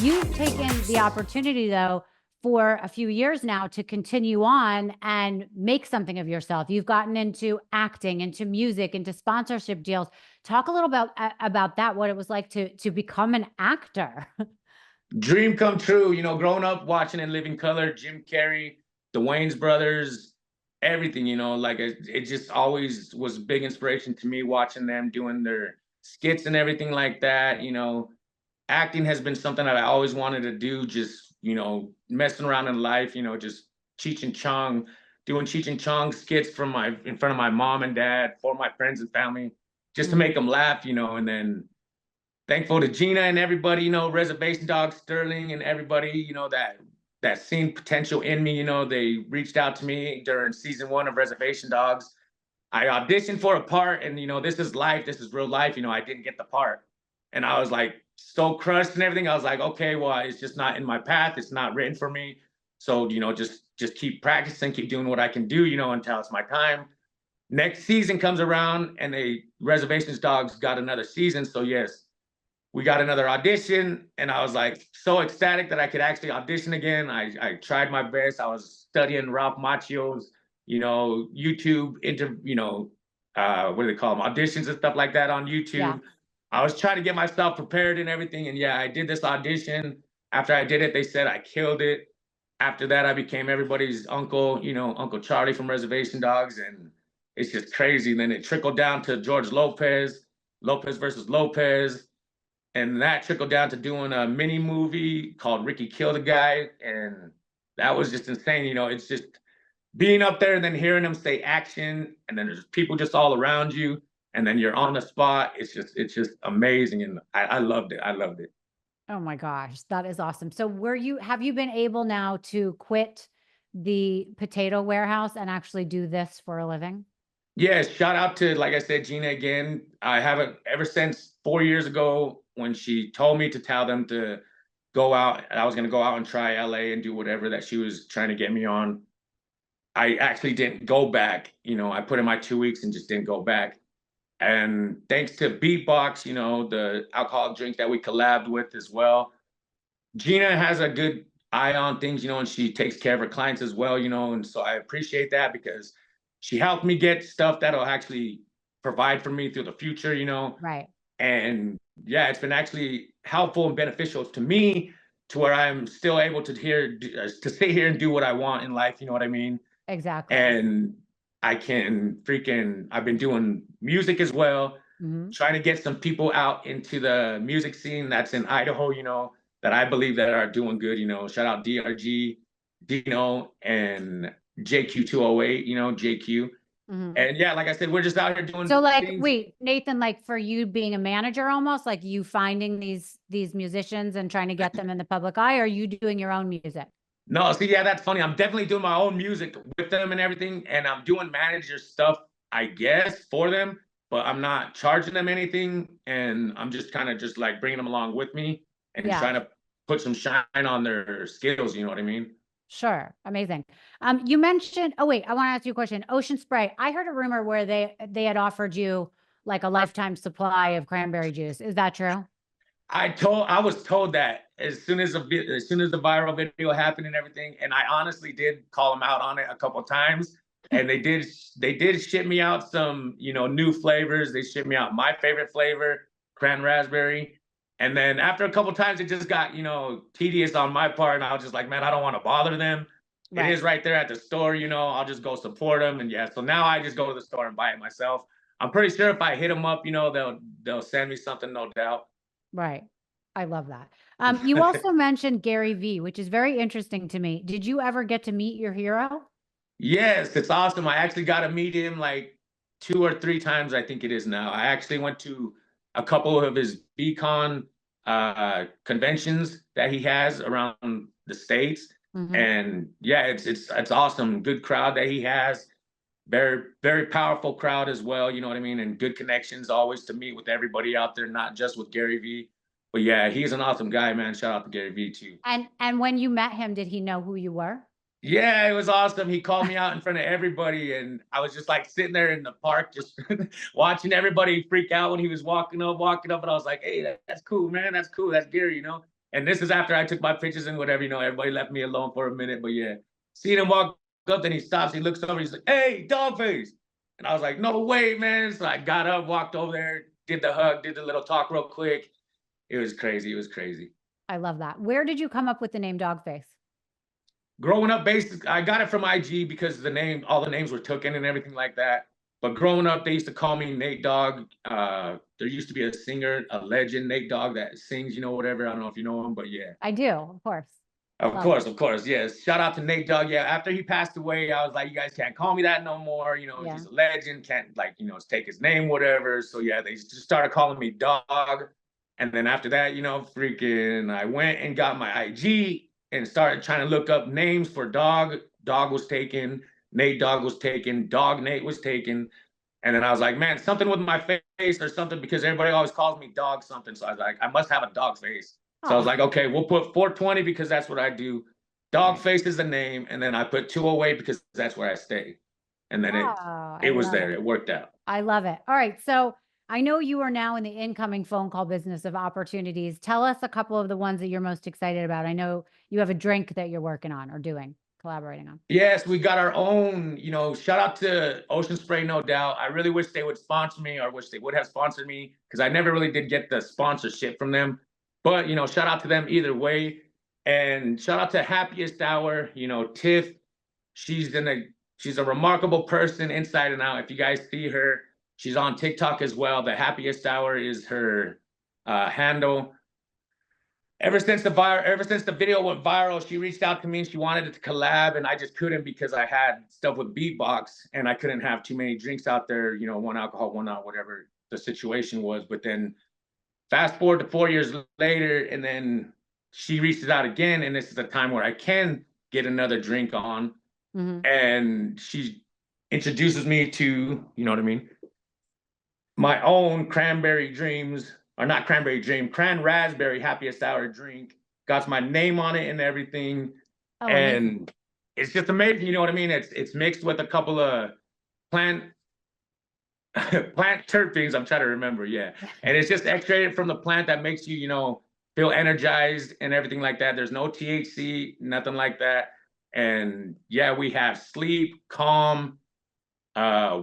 You've taken the opportunity, though, for a few years now to continue on and make something of yourself. You've gotten into acting, into music, into sponsorship deals. Talk a little about that, what it was like to become an actor. Dream come true, growing up watching In Living Color, Jim Carrey, the Wayans brothers, everything, like it just always was big inspiration to me watching them doing their skits and everything like that. Acting has been something that I always wanted to do, just, messing around in life, just Cheech and Chong, doing Cheech and Chong skits in front of my mom and dad, for my friends and family, just to make them laugh, and then thankful to Gina and everybody, Reservation Dog, Sterling, and everybody, that seen potential in me. They reached out to me during season 1 of Reservation Dogs. I auditioned for a part, and this is life, this is real life. I didn't get the part, and I was like so crushed and everything. I was like, okay, well, it's just not in my path. It's not written for me. So just keep practicing, keep doing what I can do, until it's my time. Next season comes around, and Reservations Dogs got another season. So yes, we got another audition, and I was like so ecstatic that I could actually audition again. I tried my best. I was studying Ralph Macchio's, YouTube what do they call them? Auditions and stuff like that on YouTube. Yeah. I was trying to get myself prepared and everything. And yeah, I did this audition. After I did it, they said I killed it. After that, I became everybody's uncle, Uncle Charlie from Reservation Dogs. And it's just crazy. And then it trickled down to George Lopez versus Lopez. And that trickled down to doing a mini movie called Ricky Killed a Guy. And that was just insane. It's just being up there and then hearing them say action, and then there's people just all around you, and then you're on the spot. It's just amazing. And I loved it. I loved it. Oh my gosh, that is awesome. So have you been able now to quit the potato warehouse and actually do this for a living? Yes, shout out to, like I said, Gina again. I haven't ever since 4 years ago when she told me to tell them to go out. I was going to go out and try LA and do whatever that she was trying to get me on. I actually didn't go back. I put in my 2 weeks and just didn't go back. And thanks to Beatbox, the alcoholic drink that we collabed with as well, Gina has a good eye on things, and she takes care of her clients as well, and so I appreciate that because she helped me get stuff that'll actually provide for me through the future, Right. And yeah, it's been actually helpful and beneficial to me to where I'm still able to sit here and do what I want in life. You know what I mean? Exactly. And I've been doing music as well, trying to get some people out into the music scene that's in Idaho, that I believe that are doing good. Shout out DRG, Dino, and JQ208, JQ. And yeah, like I said, we're just out here doing things. Wait, Nathan, like for you being a manager, almost like you finding these musicians and trying to get them in the public eye, or are you doing your own music? No, see, yeah, that's funny. I'm definitely doing my own music with them and everything, and I'm doing manager stuff, I guess, for them, but I'm not charging them anything, and I'm just kind of just like bringing them along with me and trying to put some shine on their skills. You know what I mean? Sure. Amazing. You mentioned, oh wait, I want to ask you a question. Ocean Spray. I heard a rumor where they had offered you like a lifetime supply of cranberry juice. Is that true? I was told that as soon as the viral video happened and everything, and I honestly did call them out on it a couple of times, and they did ship me out some new flavors. They shipped me out my favorite flavor, cran raspberry, and then after a couple of times it just got tedious on my part, and I was just like, man, I don't want to bother them. Right. It is right there at the store, I'll just go support them, and yeah, so now I just go to the store and buy it myself. I'm pretty sure if I hit them up, they'll send me something, no doubt. Right. I love that. You also mentioned Gary Vee, which is very interesting to me. Did you ever get to meet your hero? Yes, it's awesome. I actually got to meet him like 2 or 3 times, I think it is now. I actually went to a couple of his VCon conventions that he has around the States. And yeah, it's awesome. Good crowd that he has. Very, very powerful crowd as well, you know what I mean? And good connections always to meet with everybody out there, not just with Gary Vee. But yeah, he's an awesome guy, man. Shout out to Gary Vee too. And when you met him, did he know who you were? Yeah, it was awesome. He called me out in front of everybody, and I was just like sitting there in the park, just watching everybody freak out when he was walking up, and I was like, hey, that's cool, man. That's cool. That's Gary, And this is after I took my pictures and whatever, everybody left me alone for a minute. But yeah, seeing him walk up, then he stops, he looks over, he's like, "Hey, Doggface." And I was like, "No way, man." So I got up, walked over there, did the hug, did the little talk real quick. It was crazy. It was crazy. I love that. Where did you come up with the name Doggface? Growing up, basically, I got it from IG because all the names were taken and everything like that. But growing up, they used to call me Nate Dogg. There used to be a singer, a legend, Nate Dogg, that sings, whatever. I don't know if you know him, but yeah. I do, of course. Of course, yes. Shout out to Nate Dogg. Yeah, after he passed away, I was like, you guys can't call me that no more. Yeah. He's a legend, can't take his name, whatever. So yeah, they just started calling me Dog. And then after that, freaking I went and got my IG and started trying to look up names for Dog. Dog was taken, Nate Dogg was taken, Dog Nate was taken. And then I was like, man, something with my face or something, because everybody always calls me Dog something. So I was like, I must have a dog face. So I was like, okay, we'll put 420 because that's what I do. Doggface is the name. And then I put 208 because that's where I stay. And then it was there. It worked out. I love it. All right. So I know you are now in the incoming phone call business of opportunities. Tell us a couple of the ones that you're most excited about. I know you have a drink that you're working on or collaborating on. Yes, we got our own, shout out to Ocean Spray, no doubt. I really wish they would sponsor me, or wish they would have sponsored me, because I never really did get the sponsorship from them. But, shout out to them either way. And shout out to Happiest Hour, Tiff. She's a remarkable person inside and out. If you guys see her, she's on TikTok as well. The Happiest Hour is her handle. Ever since the video went viral, she reached out to me and she wanted to collab, and I just couldn't because I had stuff with beatbox and I couldn't have too many drinks out there, one alcohol, one not, whatever the situation was. But then fast forward to 4 years later, and then she reaches out again, and this is a time where I can get another drink on. And she introduces me to, my own cranberry dreams, or not cranberry dream, cran raspberry Happiest Hour drink. Got my name on it and everything. Oh, and amazing. It's just amazing, you know what I mean? It's mixed with a couple of plant terpenes, I'm trying to remember, yeah. And it's just extracted from the plant that makes you, feel energized and everything like that. There's no THC, nothing like that. And yeah, we have sleep, calm,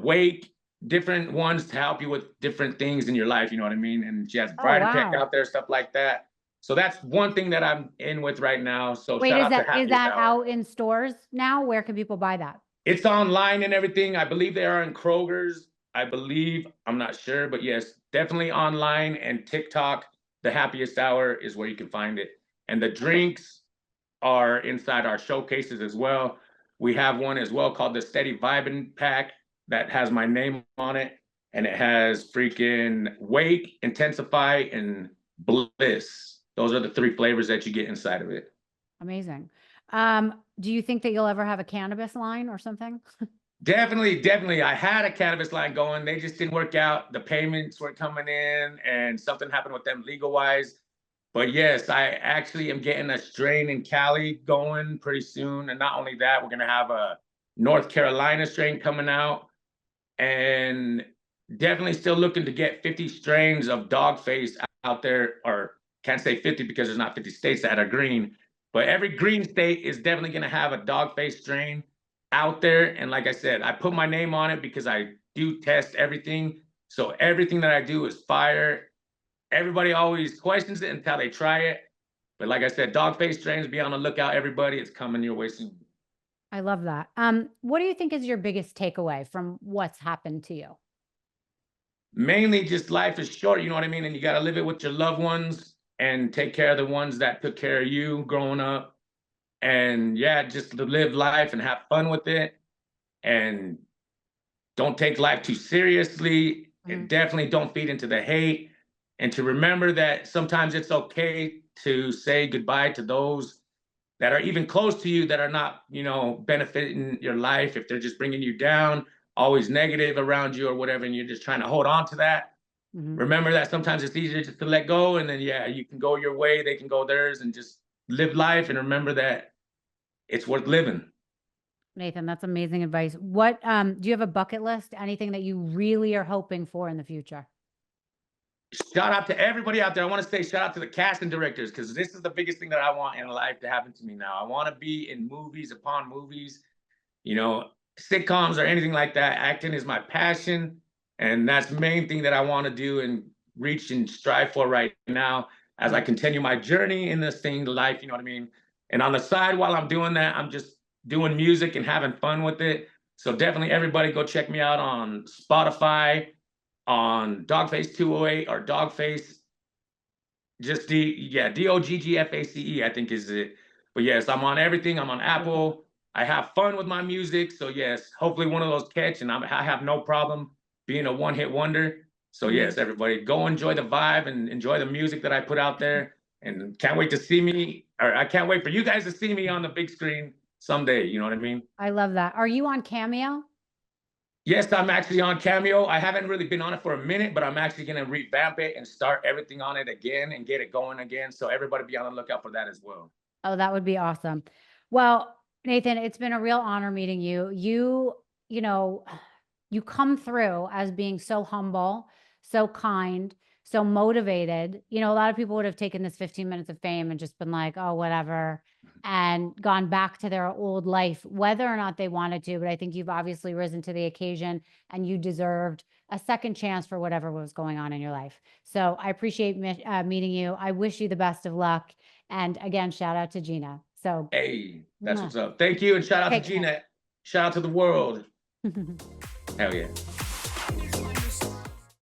wake, different ones to help you with different things in your life, you know what I mean? And she has Brighter Tech out there, stuff like that. So that's one thing that I'm in with right now. So wait, is that out in stores now? Where can people buy that? It's online and everything. I believe they are in Kroger's. I'm not sure, but yes, definitely online, and TikTok. The Happiest Hour is where you can find it. And the drinks are inside our showcases as well. We have one as well called the Steady Vibin' Pack that has my name on it. And it has freaking Wake, Intensify, and Bliss. Those are the 3 flavors that you get inside of it. Amazing. Do you think that you'll ever have a cannabis line or something? Definitely. I had a cannabis line going. They just didn't work out. The payments were coming in and something happened with them legal-wise. But yes, I actually am getting a strain in Cali going pretty soon. And not only that, we're going to have a North Carolina strain coming out. And definitely still looking to get 50 strains of Doggface out there. Or can't say 50 because there's not 50 states that are green. But every green state is definitely going to have a Doggface strain out there. And like I said, I put my name on it because I do test everything. So everything that I do is fire. Everybody always questions it until they try it. But like I said, Doggface strains, be on the lookout, everybody. It's coming your way soon. I love that. What do you think is your biggest takeaway from what's happened to you? Mainly just life is short, you know what I mean? And you got to live it with your loved ones and take care of the ones that took care of you growing up. And yeah, just to live life and have fun with it. And don't take life too seriously. And definitely don't feed into the hate. And to remember that sometimes it's okay to say goodbye to those that are even close to you that are not, benefiting your life. If they're just bringing you down, always negative around you or whatever, and you're just trying to hold on to that. Remember that sometimes it's easier just to let go. And then, yeah, you can go your way, they can go theirs, and just live life and remember that it's worth living. Nathan, that's amazing advice. What, do you have a bucket list? Anything that you really are hoping for in the future? shout out to everybody out there. I want to say shout out to the casting directors, because this is the biggest thing that I want in life to happen to me now. I want to be in movies upon movies, you know, sitcoms or anything like that. Acting is my passion, and that's the main thing that I want to do and reach and strive for right now as I continue my journey in this thing, life, you know what I mean? And on the side, while I'm doing that, I'm just doing music and having fun with it. So definitely everybody go check me out on Spotify, on Doggface 208 or Doggface, just Doggface, I think is it. But yes, I'm on everything. I'm on Apple. I have fun with my music. So yes, hopefully one of those catch, and I have no problem being a one-hit wonder. So yes, everybody go enjoy the vibe and enjoy the music that I put out there. And can't wait to see me, or I can't wait for you guys to see me on the big screen someday. You know what I mean? I love that. Are you on Cameo? Yes, I'm actually on Cameo. I haven't really been on it for a minute, but I'm actually going to revamp it and start everything on it again and get it going again. So everybody be on the lookout for that as well. Oh, that would be awesome. Well, Nathan, it's been a real honor meeting you. You know, you come through as being so humble, so kind, so motivated. You know, a lot of people would have taken this 15 minutes of fame and just been like, oh, whatever, and gone back to their old life, whether or not they wanted to. But I think you've obviously risen to the occasion, and you deserved a second chance for whatever was going on in your life. So I appreciate meeting you. I wish you the best of luck. And again, shout out to Gina. So, hey, that's what's up. Thank you. And shout out to Gina. Shout out to the world. Hell yeah.